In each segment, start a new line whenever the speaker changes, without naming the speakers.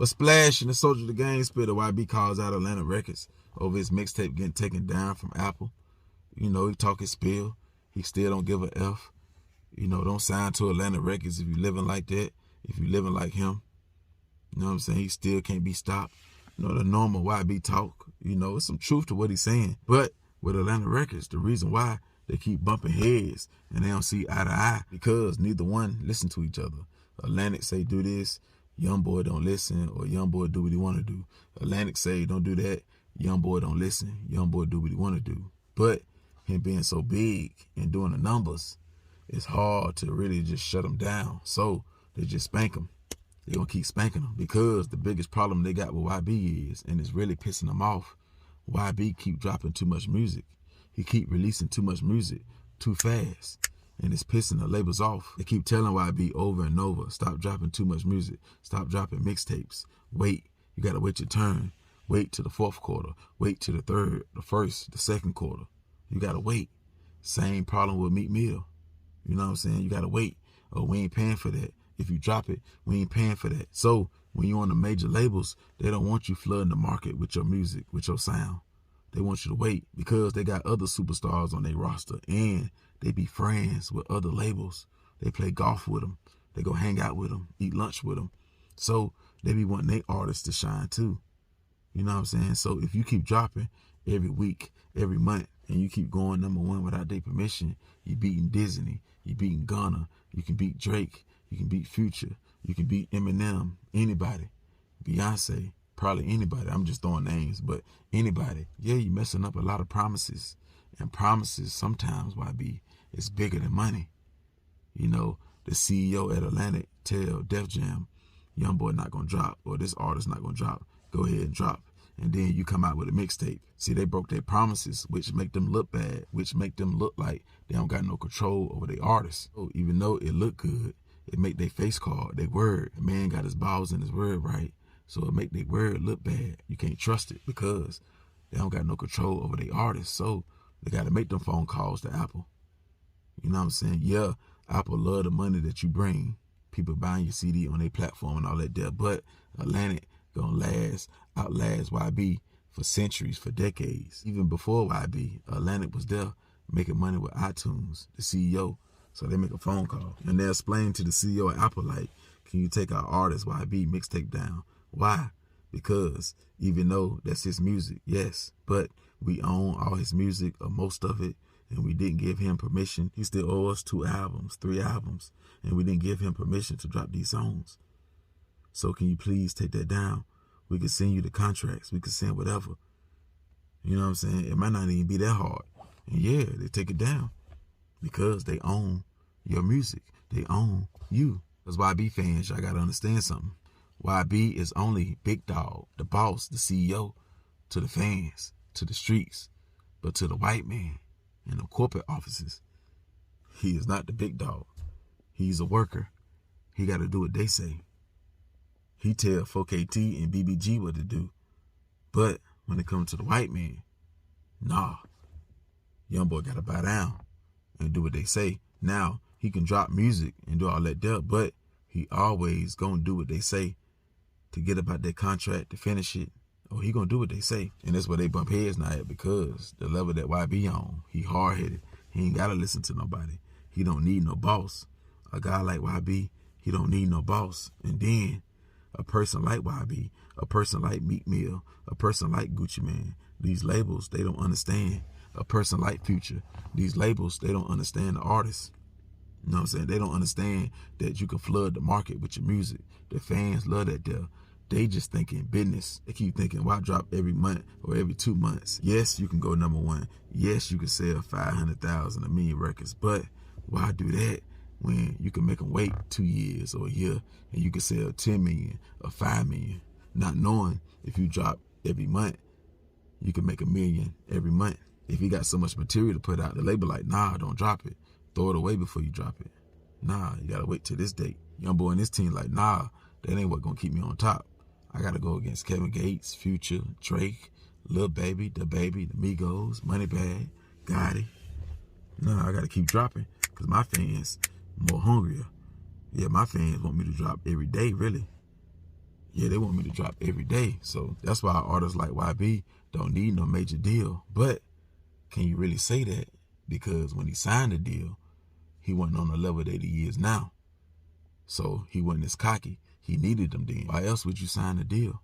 But Splash and the Soldier the Game Spitter, YB calls out Atlantic Records over his mixtape getting taken down from Apple. You know, he talk his spill. He still don't give a F. You know, don't sign to Atlantic Records if you living like that, if you living like him. You know what I'm saying? He still can't be stopped. You know, the normal YB talk, you know, it's some truth to what he's saying. But with Atlantic Records, the reason why they keep bumping heads and they don't see eye to eye because neither one listen to each other. Atlantic say do this, YoungBoy don't listen, or YoungBoy do what he want to do. Atlantic say don't do that, YoungBoy don't listen, YoungBoy do what he want to do. But him being so big and doing the numbers, it's hard to really just shut him down. So they just spank him. They gonna keep spanking him because the biggest problem they got with YB is, and it's really pissing them off, YB keep dropping too much music. He keep releasing too much music too fast, and it's pissing the labels off. They keep telling YB over and over, stop dropping too much music, stop dropping mixtapes, wait, you gotta wait your turn, wait till the fourth quarter, wait till the third, the first, the second quarter. You gotta wait. Same problem with Meek Mill. You know what I'm saying? You gotta wait. Oh, we ain't paying for that. If you drop it, we ain't paying for that. So when you're on the major labels, they don't want you flooding the market with your music, with your sound. They want you to wait because they got other superstars on their roster and they be friends with other labels. They play golf with them. They go hang out with them, eat lunch with them. So they be wanting their artists to shine too. You know what I'm saying? So if you keep dropping every week, every month, and you keep going #1 without their permission, you beating Disney, you beating Gunna, you can beat Drake, you can beat Future, you can beat Eminem, anybody, Beyonce, probably anybody. I'm just throwing names, but anybody. Yeah, you messing up a lot of promises, and promises sometimes, YB, is bigger than money. You know, the CEO at Atlantic tell Def Jam, YoungBoy not gonna drop, or this artist not gonna drop. Go ahead and drop. And then you come out with a mixtape. See, they broke their promises, which make them look bad, which make them look like they don't got no control over their artists. So even though it look good, it make their face card, their word. The man got his balls in his word right, so it make their word look bad. You can't trust it because they don't got no control over their artists. So they got to make them phone calls to Apple. You know what I'm saying? Yeah, Apple love the money that you bring. People buying your CD on their platform and all that there. But Atlantic gonna outlast YB for centuries, for decades. Even before YB, Atlantic was there making money with iTunes, the CEO. So they make a phone call and they explain to the CEO at Apple, like, can you take our artist YB mixtape down? Why? Because even though that's his music, yes, but we own all his music or most of it, and we didn't give him permission. He still owes us 2 albums, 3 albums, and we didn't give him permission to drop these songs. So can you please take that down? We can send you the contracts. We can send whatever. You know what I'm saying? It might not even be that hard. And yeah, they take it down because they own your music. They own you. As YB fans, y'all got to understand something. YB is only big dog, the boss, the CEO, to the fans, to the streets, but to the white man in the corporate offices, he is not the big dog. He's a worker. He got to do what they say. He tell 4KT and BBG what to do. But when it comes to the white man, nah. YoungBoy got to bow down and do what they say. Now, he can drop music and do all that there, but he always going to do what they say to get about that contract, to finish it. Or he going to do what they say. And that's where they bump heads now at, because the level that YB on, he hard-headed. He ain't got to listen to nobody. He don't need no boss. A guy like YB, he don't need no boss. And then a person like YB, a person like Meek Mill, a person like Gucci Mane, these labels, they don't understand. A person like Future, these labels, they don't understand the artists. You know what I'm saying? They don't understand that you can flood the market with your music. The fans love that there. They just thinking business. They keep thinking, why drop every month or every 2 months? Yes, you can go #1. Yes, you can sell 500,000, 1 million records. But why do that when you can make them wait 2 years or a year and you can sell 10 million or 5 million, not knowing if you drop every month, you can make 1 million every month. If you got so much material to put out, the label like, nah, don't drop it. Throw it away before you drop it. Nah, you gotta wait till this date. YoungBoy and his team like, nah, that ain't what gonna keep me on top. I gotta go against Kevin Gates, Future, Drake, Lil Baby, The Baby, The Migos, Moneybagg, Gotti. No, I gotta keep dropping because my fans more hungrier. Yeah, my fans want me to drop every day, really. Yeah, they want me to drop every day. So that's why artists like YB don't need no major deal. But can you really say that? Because when he signed the deal, he wasn't on the level that he is now. So he wasn't as cocky. He needed them then. Why else would you sign a deal?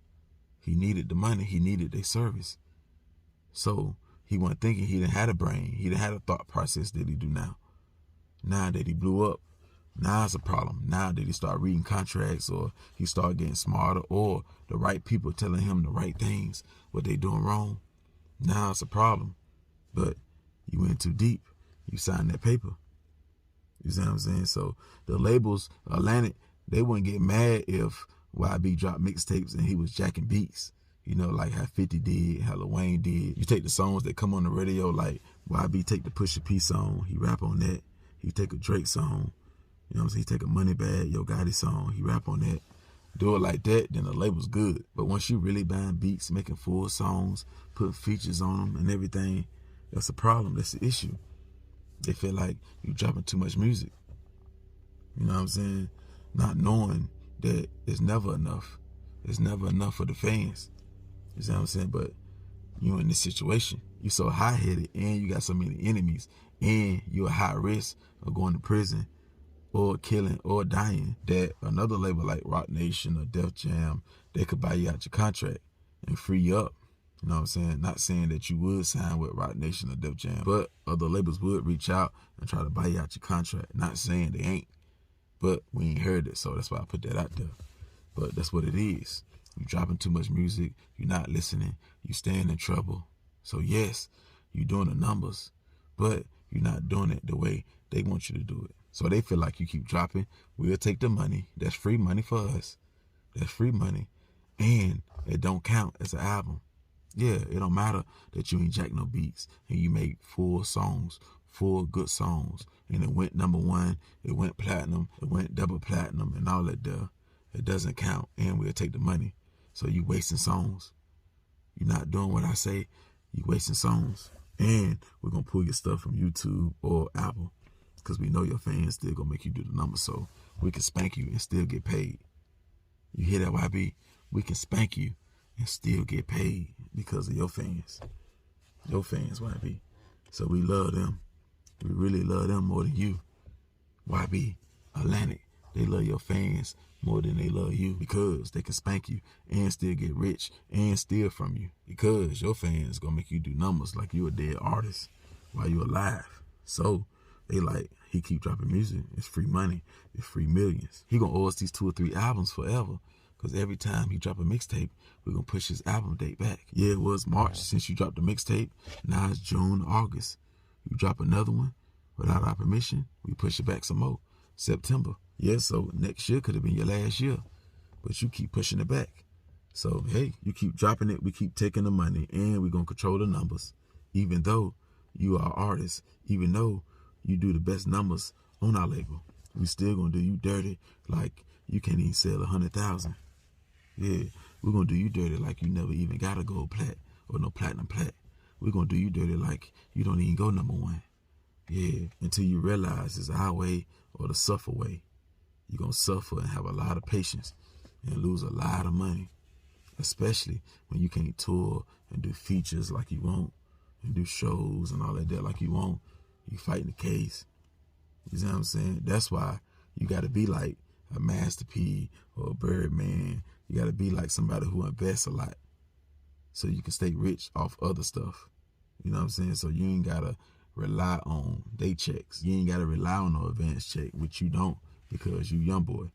He needed the money. He needed their service. So he wasn't thinking. He didn't have a brain. He didn't have a thought process that he do now. Now that he blew up, now it's a problem. Now that he start reading contracts, or he start getting smarter, or the right people telling him the right things, what they doing wrong, now it's a problem. But you went too deep. You signed that paper. You see what I'm saying? So the labels, Atlantic, they wouldn't get mad if YB dropped mixtapes and he was jacking beats. You know, like how 50 did, how Lil Wayne did. You take the songs that come on the radio, like YB take the Pusha P song, he rap on that. He take a Drake song, you know what I'm saying? He take a Moneybagg, Yo Gotti song, he rap on that. Do it like that, then the label's good. But once you really buying beats, making full songs, putting features on them and everything, that's a problem. That's the issue. They feel like you dropping too much music. You know what I'm saying? Not knowing that it's never enough. It's never enough for the fans. You see what I'm saying? But you in this situation. You so high-headed, and you got so many enemies, and you're at high risk of going to prison or killing or dying, that another label like Roc Nation or Def Jam, they could buy you out your contract and free you up. You know what I'm saying? Not saying that you would sign with Roc Nation or Def Jam, but other labels would reach out and try to buy you out your contract. Not saying they ain't, but we ain't heard it, so that's why I put that out there. But that's what it is. You dropping too much music, you're not listening, you staying in trouble. So yes, you doing the numbers, but you're not doing it the way they want you to do it. So they feel like you keep dropping, we'll take the money. That's free money for us. That's free money. And it don't count as an album. Yeah, it don't matter that you ain't jack no beats and you make full songs, full good songs, and it went #1, it went platinum, it went double platinum and all that there. It doesn't count, and we'll take the money. So you wasting songs. You're not doing what I say, you wasting songs. And we're going to pull your stuff from YouTube or Apple, because we know your fans still going to make you do the numbers, so we can spank you and still get paid. You hear that, YB? We can spank you and still get paid because of your fans. Your fans, YB. So we love them. We really love them more than you. YB, Atlantic, they love your fans more than they love you, because they can spank you and still get rich and steal from you, because your fans gonna make you do numbers like you a dead artist while you alive. So they like, he keep dropping music, it's free money, it's free millions. He gonna owe us these 2 or 3 albums forever, because every time he drop a mixtape, we're gonna push his album date back. Yeah, it was March since you dropped the mixtape, now it's June, August. You drop another one without our permission, we push it back some more. September. Yeah, so next year could have been your last year, but you keep pushing it back. So, hey, you keep dropping it, we keep taking the money, and we're going to control the numbers. Even though you are artists, even though you do the best numbers on our label, we still going to do you dirty like you can't even sell 100,000. Yeah, we're going to do you dirty like you never even got a gold plat or no platinum plat. We're going to do you dirty like you don't even go #1. Yeah, until you realize it's our way or the suffer way. You're going to suffer and have a lot of patience and lose a lot of money, especially when you can't tour and do features like you want and do shows and all that there like you want. You fighting the case. You see what I'm saying? That's why you got to be like a Master P or a Birdman. You got to be like somebody who invests a lot so you can stay rich off other stuff. You know what I'm saying? So you ain't got to rely on day checks. You ain't got to rely on no advance check, which you don't, because you YoungBoy.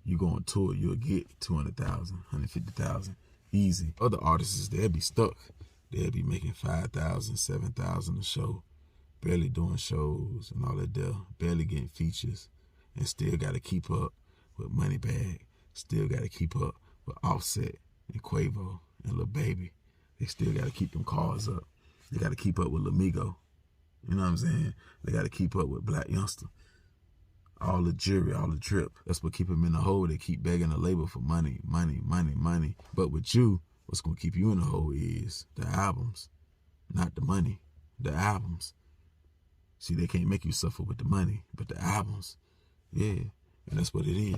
You go on tour, you'll get 200,000, 150,000, easy. Other artists, they'll be stuck. They'll be making 5,000, 7,000 a show, barely doing shows and all that there, barely getting features, and still got to keep up with Moneybagg, still got to keep up with Offset and Quavo and Lil Baby. They still got to keep them cars up. They got to keep up with Lamigo. You know what I'm saying? They got to keep up with Black Youngster. All the jury, all the drip. That's what keep them in the hole. They keep begging the label for money, money, money, money. But with you, what's going to keep you in the hole is the albums, not the money, the albums. See, they can't make you suffer with the money, but the albums, yeah, and that's what it is.